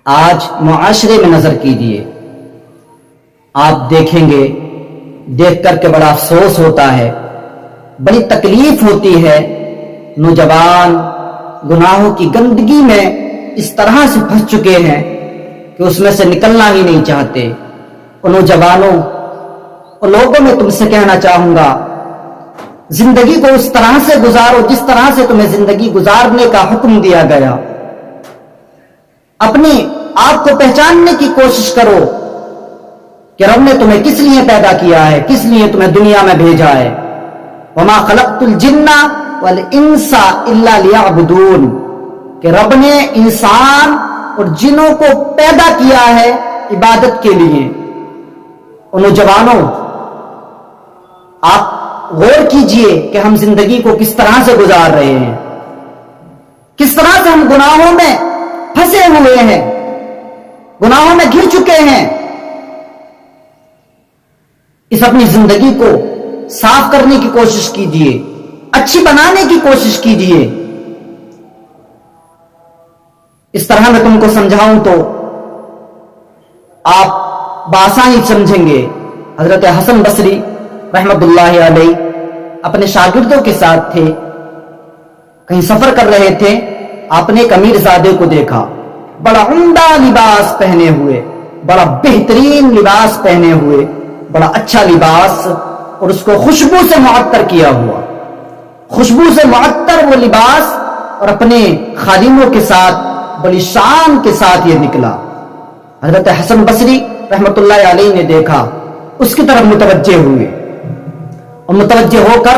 آج معاشرے میں نظر کیجیے، آپ دیکھیں گے، دیکھ کر کے بڑا افسوس ہوتا ہے، بڑی تکلیف ہوتی ہے۔ نوجوان گناہوں کی گندگی میں اس طرح سے پھنس چکے ہیں کہ اس میں سے نکلنا ہی نہیں چاہتے۔ ان نوجوانوں، ان لوگوں میں تم سے کہنا چاہوں گا، زندگی کو اس طرح سے گزارو جس طرح سے تمہیں زندگی گزارنے کا حکم دیا گیا۔ اپنے آپ کو پہچاننے کی کوشش کرو کہ رب نے تمہیں کس لیے پیدا کیا ہے، کس لیے تمہیں دنیا میں بھیجا ہے۔ وما خلقت الجن والانس الا لیعبدون، کہ رب نے انسان اور جنوں کو پیدا کیا ہے عبادت کے لیے۔ ان نوجوانوں، آپ غور کیجئے کہ ہم زندگی کو کس طرح سے گزار رہے ہیں، کس طرح سے ہم گناہوں میں پھنسے ہوئے ہیں، گناہوں میں گر چکے ہیں۔ اس اپنی زندگی کو صاف کرنے کی کوشش کیجئے، اچھی بنانے کی کوشش کیجئے۔ اس طرح میں تم کو سمجھاؤں تو آپ بآسانی سمجھیں گے۔ حضرت حسن بصری رحمت اللہ علیہ اپنے شاگردوں کے ساتھ تھے، کہیں سفر کر رہے تھے، آپ نے ایک امیر زادے کو دیکھا، بڑا عمدہ لباس پہنے ہوئے، بڑا بہترین لباس پہنے ہوئے، بڑا اچھا لباس، اور اس کو خوشبو سے معطر کیا ہوا، خوشبو سے معطر وہ لباس، اور اپنے خادموں کے ساتھ بڑی شان کے ساتھ یہ نکلا۔ حضرت حسن بصری رحمت اللہ علیہ نے دیکھا، اس کی طرف متوجہ ہوئے، اور متوجہ ہو کر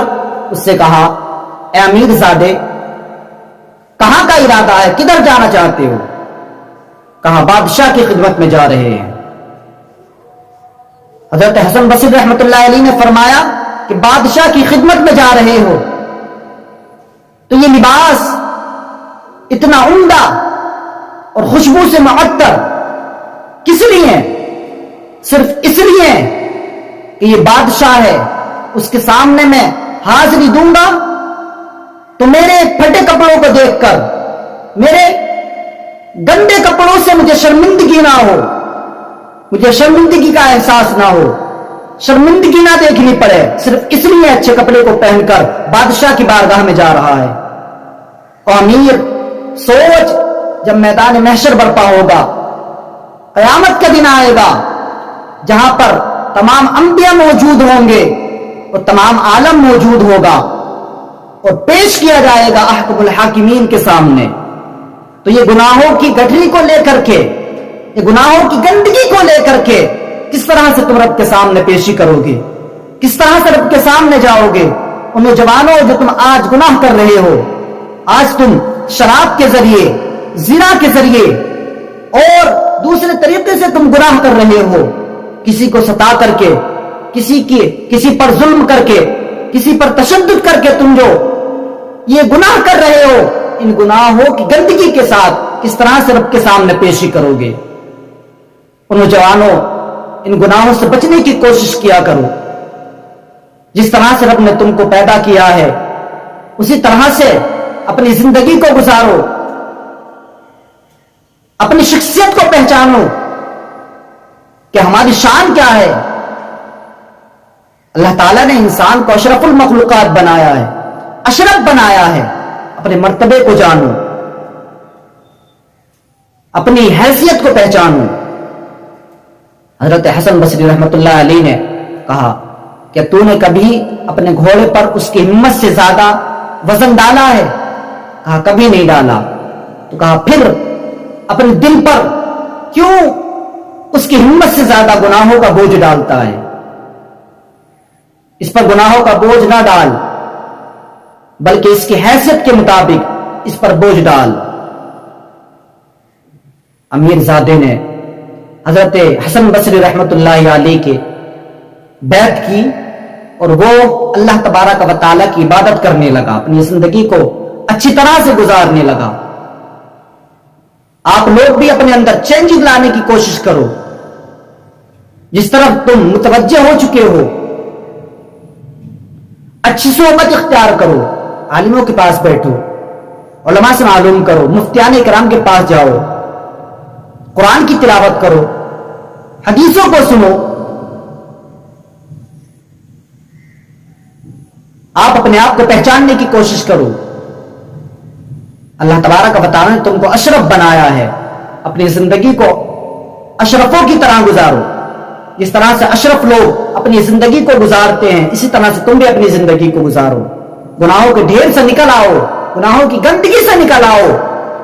اس سے کہا، اے امیر زادے، کہاں کا ارادہ ہے، کدھر جانا چاہتے ہو؟ کہا، بادشاہ کی خدمت میں جا رہے ہیں۔ حضرت حسن بصری رحمت اللہ علیہ نے فرمایا کہ بادشاہ کی خدمت میں جا رہے ہو تو یہ لباس اتنا عمدہ اور خوشبو سے معطر کس لیے؟ صرف اس لیے کہ یہ بادشاہ ہے، اس کے سامنے میں حاضری دوں گا تو میرے پھٹے کپڑوں کو دیکھ کر، میرے گندے کپڑوں سے مجھے شرمندگی نہ ہو، مجھے شرمندگی کا احساس نہ ہو، شرمندگی نہ دیکھنی پڑے، صرف اس لیے اچھے کپڑے کو پہن کر بادشاہ کی بارگاہ میں جا رہا ہے۔ اور امیر سوچ، جب میدان محشر برپا ہوگا، قیامت کا دن آئے گا جہاں پر تمام انبیاء موجود ہوں گے اور تمام عالم موجود ہوگا، اور پیش کیا جائے گا احکم الحاکمین کے سامنے، تو یہ گناہوں کی گٹھری کو لے کر کے، یہ گناہوں کی گندگی کو لے کر کے کس طرح سے تم رب کے سامنے پیشی کرو گے، کس طرح سے رب کے سامنے جاؤ گے؟ ان نوجوانوں جو تم آج گناہ کر رہے ہو، آج تم شراب کے ذریعے، زنا کے ذریعے اور دوسرے طریقے سے تم گناہ کر رہے ہو، کسی کو ستا کر کے، کسی پر ظلم کر کے، کسی پر تشدد کر کے تم جو یہ گناہ کر رہے ہو، ان گناہوں کی گندگی کے ساتھ کس طرح سے رب کے سامنے پیشی کرو گے؟ ان نوجوانوں، ان گناہوں سے بچنے کی کوشش کیا کرو۔ جس طرح سے رب نے تم کو پیدا کیا ہے اسی طرح سے اپنی زندگی کو گزارو، اپنی شخصیت کو پہچانو کہ ہماری شان کیا ہے۔ اللہ تعالیٰ نے انسان کو اشرف المخلوقات بنایا ہے، اشرف بنایا ہے۔ اپنے مرتبے کو جانو، اپنی حیثیت کو پہچانو۔ حضرت حسن بصری رحمت اللہ علیہ نے کہا کہ تو نے کبھی اپنے گھوڑے پر اس کی ہمت سے زیادہ وزن ڈالا ہے؟ کہا، کبھی نہیں ڈالا۔ تو کہا، پھر اپنے دل پر کیوں اس کی ہمت سے زیادہ گناہوں کا بوجھ ڈالتا ہے؟ اس پر گناہوں کا بوجھ نہ ڈال، بلکہ اس کی حیثیت کے مطابق اس پر بوجھ ڈال۔ امیر زادے نے حضرت حسن بصری رحمت اللہ علیہ کے بیعت کی، اور وہ اللہ تبارک و تعالیٰ کی عبادت کرنے لگا، اپنی زندگی کو اچھی طرح سے گزارنے لگا۔ آپ لوگ بھی اپنے اندر چینجنگ لانے کی کوشش کرو۔ جس طرف تم متوجہ ہو چکے ہو، اچھی صحبت اختیار کرو، عالموں کے پاس بیٹھو، علماء سے معلوم کرو، مفتیان کرام کے پاس جاؤ، قرآن کی تلاوت کرو، حدیثوں کو سنو. آپ اپنے آپ کو پہچاننے کی کوشش کرو. اللہ تبارک و تعالی نے تم کو اشرف بنایا ہے. اپنی زندگی کو اشرفوں کی طرح گزارو. جس طرح سے اشرف لوگ اپنی زندگی کو گزارتے ہیں، اسی طرح سے تم بھی اپنی زندگی کو گزارو. گناہوں کے ڈھیر سے نکل آؤ، گناہوں کی گندگی سے نکل آؤ.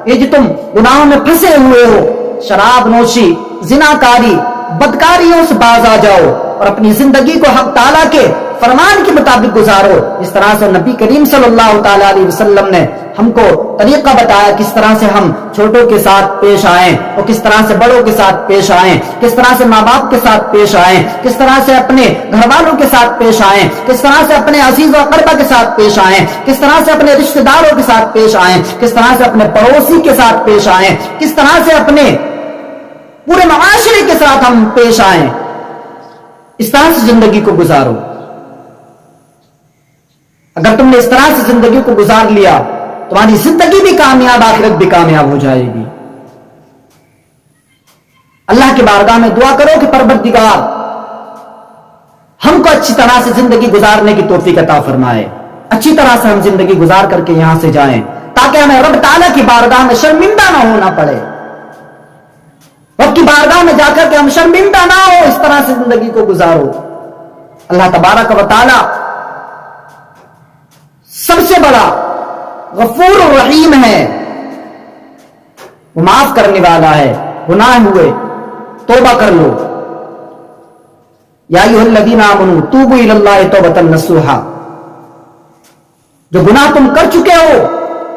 یہ جو تم گناہوں میں پھنسے ہوئے ہو، شراب نوشی، زناکاری، بدکاریوں سے باز آ جاؤ اور اپنی زندگی کو حق تعالیٰ کے فرمان کے مطابق گزارو. جس طرح سے نبی کریم صلی اللہ تعالیٰ علیہ وسلم نے ہم کو طریقہ بتایا کس طرح سے ہم چھوٹوں کے ساتھ پیش آئیں اور کس طرح سے بڑوں کے ساتھ پیش آئیں، کس طرح سے ماں باپ کے ساتھ پیش آئیں، کس طرح سے اپنے گھر والوں کے ساتھ پیش آئیں، کس طرح سے اپنے عزیز و اقربا کے ساتھ پیش آئیں، کس طرح سے اپنے رشتہ داروں کے ساتھ پیش آئیں، کس طرح سے اپنے پڑوسی کے ساتھ پیش آئیں، کس طرح سے اپنے پورے معاشرے کے ساتھ ہم پیش آئیں. اس طرح سے زندگی کو گزارو. اگر تم نے اس طرح سے زندگی کو گزار لیا، تمہاری زندگی بھی کامیاب، آخرت بھی کامیاب ہو جائے گی. اللہ کی بارگاہ میں دعا کرو کہ پروردگار ہم کو اچھی طرح سے زندگی گزارنے کی توفیق عطا فرمائے. اچھی طرح سے ہم زندگی گزار کر کے یہاں سے جائیں تاکہ ہمیں رب تعالیٰ کی بارگاہ میں شرمندہ نہ ہونا پڑے. رب کی بارگاہ میں جا کر کے ہم شرمندہ نہ ہو، اس طرح سے زندگی کو گزارو. اللہ تبارک و تعالی سب سے بڑا غفور الرحیم ہے، وہ معاف کرنے والا ہے. گناہ ہوئے توبہ کر لو. یا ایھا الذین آمنوا توبوا الی اللہ توبۃ نصوحا. جو گناہ تم کر چکے ہو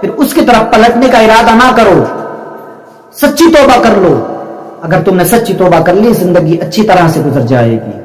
پھر اس کی طرف پلٹنے کا ارادہ نہ کرو، سچی توبہ کر لو. اگر تم نے سچی توبہ کر لی، زندگی اچھی طرح سے گزر جائے گی.